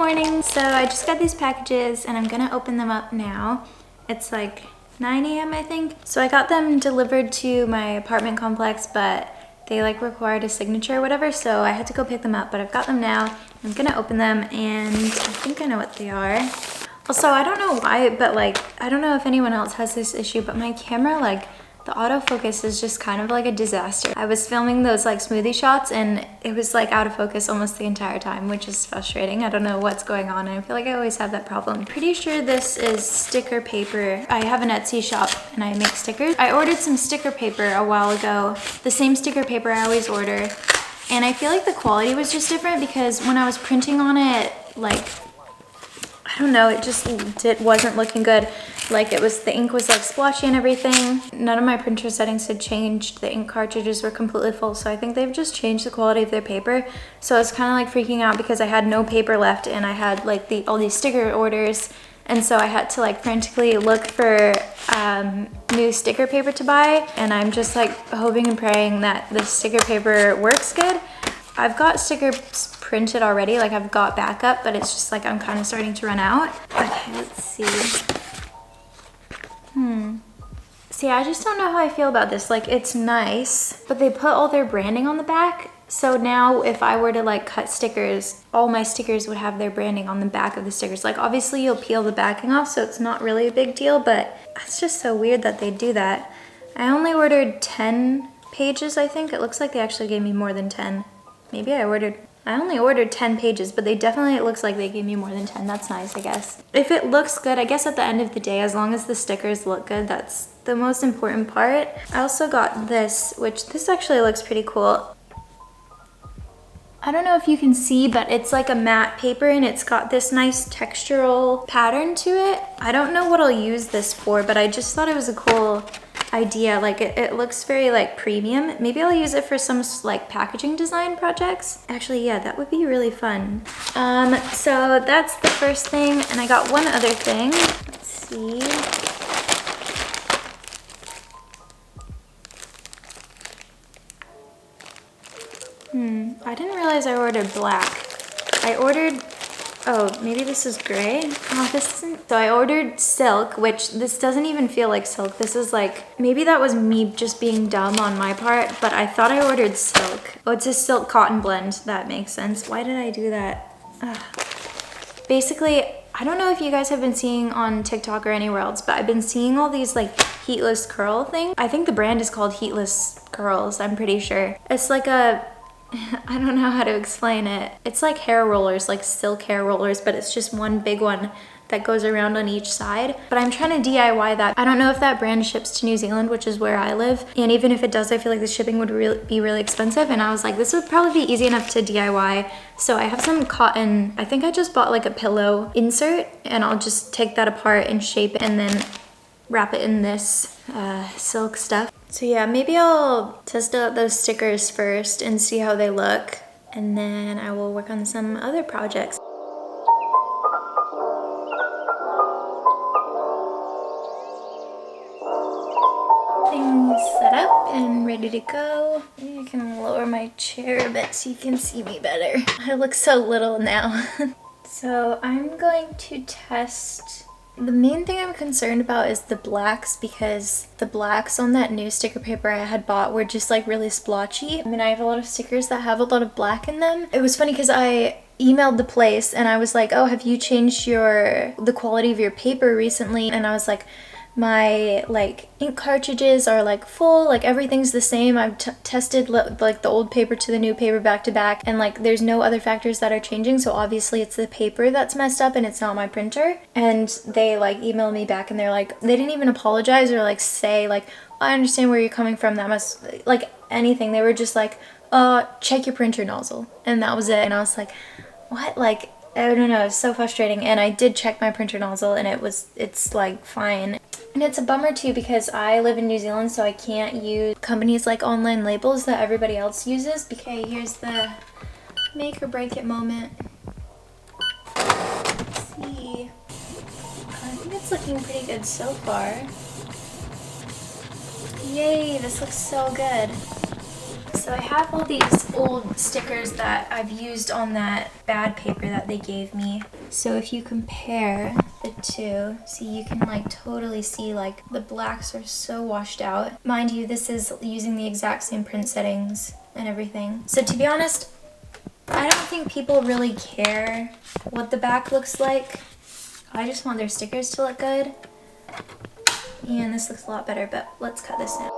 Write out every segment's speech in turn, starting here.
morning. So I just got these packages and I'm gonna open them up now. It's like 9 a.m. I think. So I got them delivered to my apartment complex, but they like required a signature or whatever, so I had to go pick them up, but I've got them now. I'm gonna open them and I think I know what they are. Also, I don't know why, but like, I don't know if anyone else has this issue, but my camera, like, the autofocus is just kind of like a disaster. I was filming those like smoothie shots and it was like out of focus almost the entire time, which is frustrating. I don't know what's going on. I feel like I always have that problem. Pretty sure this is sticker paper. I have an Etsy shop and I make stickers. I ordered some sticker paper a while ago, the same sticker paper I always order. And I feel like the quality was just different because when I was printing on it, like, I don't know, it wasn't looking good. Like the ink was like splotchy and everything. None of my printer settings had changed. The ink cartridges were completely full. So I think they've just changed the quality of their paper. So I was kind of like freaking out because I had no paper left and I had like all these sticker orders. And so I had to like frantically look for new sticker paper to buy. And I'm just like hoping and praying that the sticker paper works good. I've got stickers printed already, like I've got backup, but it's just like I'm kind of starting to run out. Okay, let's see. See, I just don't know how I feel about this. Like, it's nice, but they put all their branding on the back. So now if I were to like cut stickers, all my stickers would have their branding on the back of the stickers. Like, obviously you'll peel the backing off, so it's not really a big deal, but it's just so weird that they do that. I only ordered 10 pages, I think. It looks like they actually gave me more than 10. Maybe I only ordered 10 pages, but it looks like they gave me more than 10. That's nice, I guess. If it looks good, I guess at the end of the day, as long as the stickers look good, that's the most important part. I also got this, which this actually looks pretty cool. I don't know if you can see, but it's like a matte paper and it's got this nice textural pattern to it. I don't know what I'll use this for, but I just thought it was a cool idea. Like it looks very like premium. Maybe I'll use it for some like packaging design projects. Actually, yeah, that would be really fun. So that's the first thing, and I got one other thing. Let's see. I didn't realize I ordered black. Oh, maybe this is gray? Oh, this isn't. So I ordered silk, which this doesn't even feel like silk. This is like, maybe that was me just being dumb on my part, but I thought I ordered silk. Oh, it's a silk cotton blend. That makes sense. Why did I do that? Ugh. Basically, I don't know if you guys have been seeing on TikTok or anywhere else, but I've been seeing all these like heatless curl things. I think the brand is called Heatless Curls, I'm pretty sure. It's like I don't know how to explain it. It's like hair rollers, like silk hair rollers, but it's just one big one that goes around on each side. But I'm trying to DIY that. I don't know if that brand ships to New Zealand, which is where I live. And even if it does, I feel like the shipping would be really expensive. And I was like, this would probably be easy enough to DIY. So I have some cotton. I think I just bought like a pillow insert, and I'll just take that apart and shape it and then wrap it in this silk stuff. So yeah, maybe I'll test out those stickers first and see how they look, and then I will work on some other projects. Things set up and ready to go. Maybe I can lower my chair a bit so you can see me better. I look so little now. So I'm going to test. The main thing I'm concerned about is the blacks, because the blacks on that new sticker paper I had bought were just like really splotchy. I mean, I have a lot of stickers that have a lot of black in them. It was funny because I emailed the place and I was like, oh, have you changed the quality of your paper recently? And I was like, my like ink cartridges are like full, like everything's the same. I've tested like the old paper to the new paper back to back, and like there's no other factors that are changing, so obviously it's the paper that's messed up and it's not my printer. And they like emailed me back and they're like, they didn't even apologize or like say like, I understand where you're coming from, that must like anything. They were just like, check your printer nozzle, and that was it. And I was like, what? Like, I don't know, it's so frustrating. And I did check my printer nozzle and it's like fine. And it's a bummer too because I live in New Zealand, so I can't use companies like Online Labels that everybody else uses. Okay, here's the make or break it moment. Let's see. I think it's looking pretty good so far. Yay, this looks so good. So I have all these old stickers that I've used on that bad paper that they gave me. So if you compare the two, see, you can like totally see like the blacks are so washed out. Mind you, this is using the exact same print settings and everything. So to be honest, I don't think people really care what the back looks like. I just want their stickers to look good. And this looks a lot better, but let's cut this now.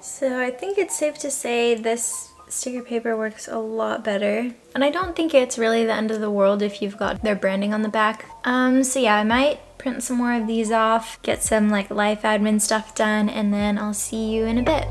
So I think it's safe to say this sticker paper works a lot better. And I don't think it's really the end of the world if you've got their branding on the back. So yeah, I might print some more of these off, get some like life admin stuff done, and then I'll see you in a bit.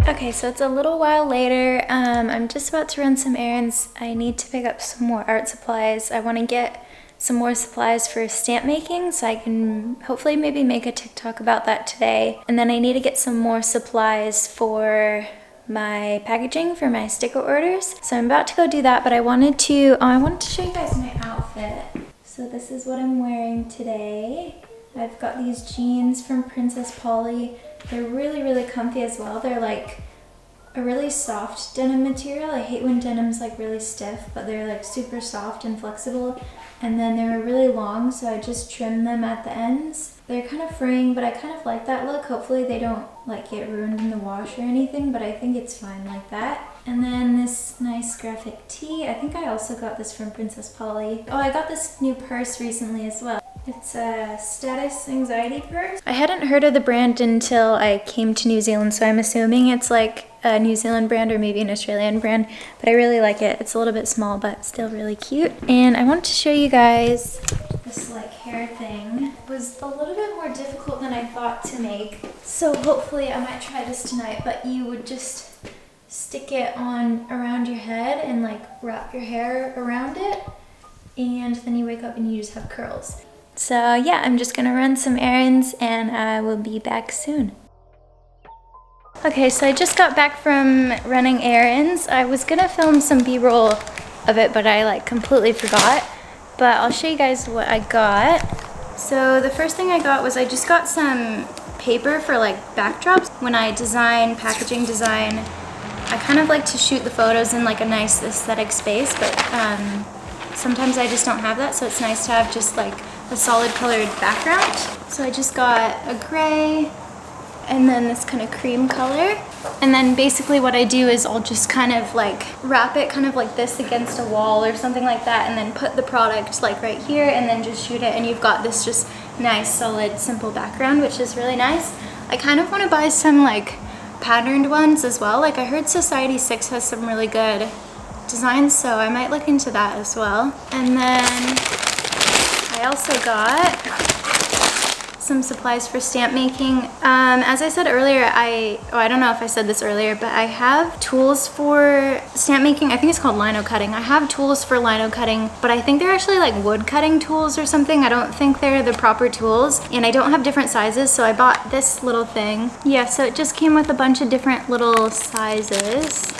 Okay, so it's a little while later. I'm just about to run some errands. I need to pick up some more art supplies. I want to get some more supplies for stamp making so I can hopefully maybe make a TikTok about that today. And then I need to get some more supplies for my packaging for my sticker orders. So I'm about to go do that, but I wanted to show you guys my outfit. So this is what I'm wearing today. I've got these jeans from Princess Polly. They're really, really comfy as well. They're like a really soft denim material. I hate when denim's like really stiff, but they're like super soft and flexible. And then they were really long, so I just trimmed them at the ends. They're kind of fraying, but I kind of like that look. Hopefully they don't like get ruined in the wash or anything, but I think it's fine like that. And then this nice graphic tee. I think I also got this from Princess Polly. Oh, I got this new purse recently as well. It's a status anxiety purse. I hadn't heard of the brand until I came to New Zealand, so I'm assuming it's like a New Zealand brand or maybe an Australian brand, but I really like it. It's a little bit small, but still really cute. And I wanted to show you guys this like hair thing. It was a little bit more difficult than I thought to make, so hopefully I might try this tonight. But you would just stick it on around your head and like wrap your hair around it, and then you wake up and you just have curls. So yeah, I'm just gonna run some errands and I will be back soon. Okay, so I just got back from running errands. I was gonna film some B-roll of it, but I like completely forgot. But I'll show you guys what I got. So the first thing I got was I just got some paper for like backdrops. When I design, packaging design, I kind of like to shoot the photos in like a nice aesthetic space, but sometimes I just don't have that, so it's nice to have just like a solid colored background. So I just got a gray and then this kind of cream color. And then basically what I do is I'll just kind of like wrap it kind of like this against a wall or something like that, and then put the product like right here and then just shoot it, and you've got this just nice solid simple background, which is really nice. I kind of want to buy some like patterned ones as well. Like I heard Society 6 has some really good designs, so I might look into that as well. And then I also got some supplies for stamp making. As I said earlier, I don't know if I said this earlier, but I have tools for stamp making. I think it's called lino cutting. I have tools for lino cutting, but I think they're actually like wood cutting tools or something. I don't think they're the proper tools, and I don't have different sizes, so I bought this little thing. Yeah, so it just came with a bunch of different little sizes,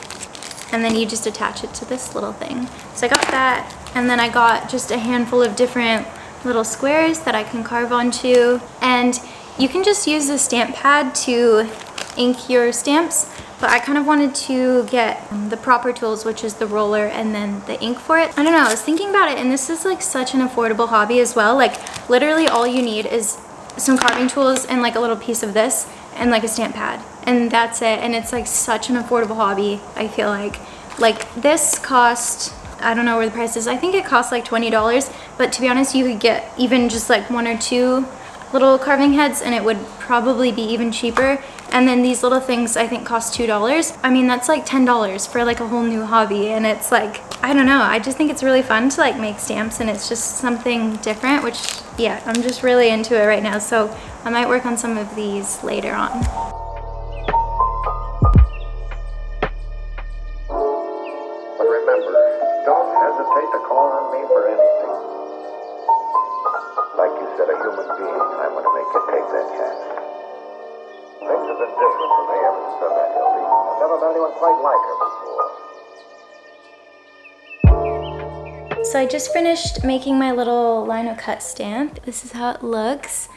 and then you just attach it to this little thing. So I got that, and then I got just a handful of different little squares that I can carve onto, and you can just use the stamp pad to ink your stamps, but I kind of wanted to get the proper tools, which is the roller and then the ink for it. I don't know, I was thinking about it, and this is like such an affordable hobby as well. Like literally all you need is some carving tools and like a little piece of this and like a stamp pad, and that's it. And it's like such an affordable hobby. I feel like this cost, I don't know where the price is. I think it costs like $20, but to be honest, you could get even just like 1 or 2 little carving heads and it would probably be even cheaper. And then these little things I think cost $2. I mean, that's like $10 for like a whole new hobby. And it's like, I don't know, I just think it's really fun to like make stamps, and it's just something different, which yeah, I'm just really into it right now. So I might work on some of these later on. But remember, don't hesitate to call on me for or anything. Like you said, a human being, I want to make you take that chance. Things have been different for me ever since I met Hildy. I've never met anyone quite like her before. So I just finished making my little lino cut stamp. This is how it looks.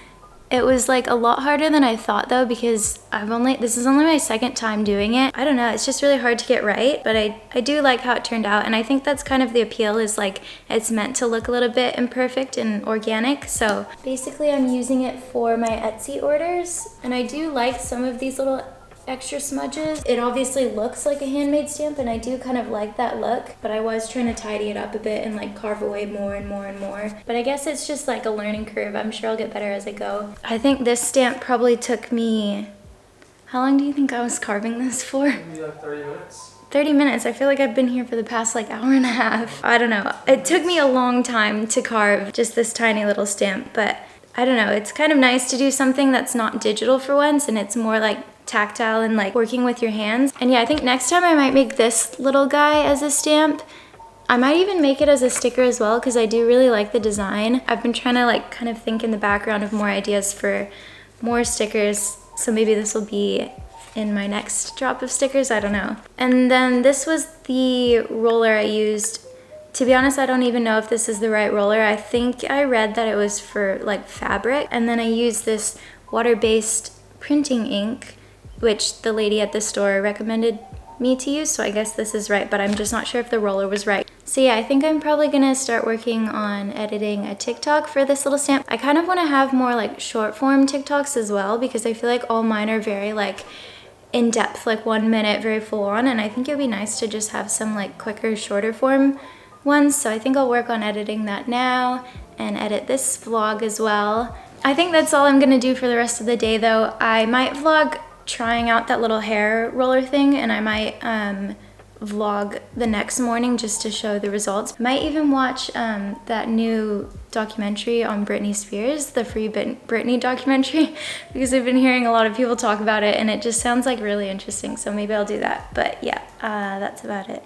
It was like a lot harder than I thought though, because this is only my second time doing it. I don't know, it's just really hard to get right, but I do like how it turned out, and I think that's kind of the appeal, is like it's meant to look a little bit imperfect and organic. So basically I'm using it for my Etsy orders, and I do like some of these little extra smudges. It obviously looks like a handmade stamp, and I do kind of like that look, but I was trying to tidy it up a bit and like carve away more and more and more. But I guess it's just like a learning curve. I'm sure I'll get better as I go. I think this stamp probably took me, how long do you think I was carving this for? Maybe like 30 minutes. 30 minutes. I feel like I've been here for the past like hour and a half. I don't know. It took me a long time to carve just this tiny little stamp, but I don't know. It's kind of nice to do something that's not digital for once, and it's more like tactile and like working with your hands. And yeah, I think next time I might make this little guy as a stamp. I might even make it as a sticker as well, because I do really like the design. I've been trying to like kind of think in the background of more ideas for more stickers, so maybe this will be in my next drop of stickers, I don't know. And then this was the roller I used. To be honest, I don't even know if this is the right roller. I think I read that it was for like fabric, and then I used this water-based printing ink, which the lady at the store recommended me to use, so I guess this is right, but I'm just not sure if the roller was right. So yeah, I think I'm probably gonna start working on editing a TikTok for this little stamp. I kind of want to have more like short form TikToks as well, because I feel like all mine are very like in depth, like 1 minute, very full on, and I think it'd be nice to just have some like quicker, shorter form ones. So I think I'll work on editing that now and edit this vlog as well. I think that's all I'm gonna do for the rest of the day though. I might vlog trying out that little hair roller thing, and I might vlog the next morning just to show the results. I might even watch that new documentary on Britney Spears, the Free Britney documentary, because I've been hearing a lot of people talk about it and it just sounds like really interesting, so maybe I'll do that. But yeah, that's about it.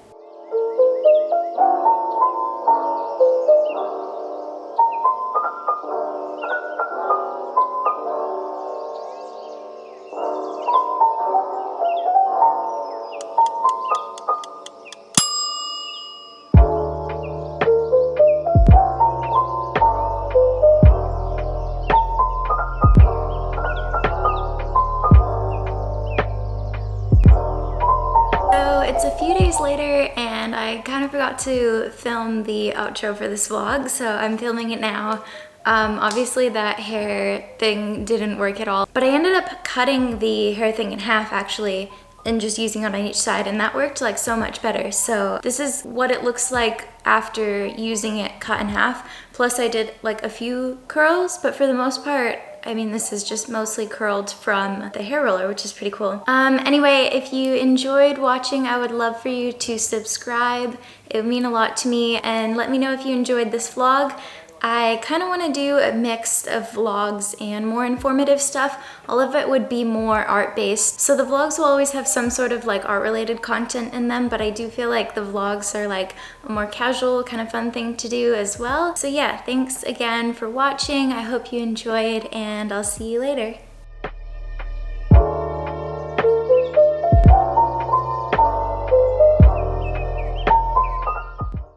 It's a few days later, and I kind of forgot to film the outro for this vlog, so I'm filming it now. Obviously that hair thing didn't work at all, but I ended up cutting the hair thing in half actually, and just using it on each side, and that worked like so much better. So this is what it looks like after using it cut in half. Plus I did like a few curls, but for the most part, I mean, this is just mostly curled from the hair roller, which is pretty cool. Anyway, if you enjoyed watching, I would love for you to subscribe. It would mean a lot to me, and let me know if you enjoyed this vlog. I kind of want to do a mix of vlogs and more informative stuff. All of it would be more art-based. So the vlogs will always have some sort of like art-related content in them, but I do feel like the vlogs are like a more casual kind of fun thing to do as well. So yeah, thanks again for watching. I hope you enjoyed, and I'll see you later.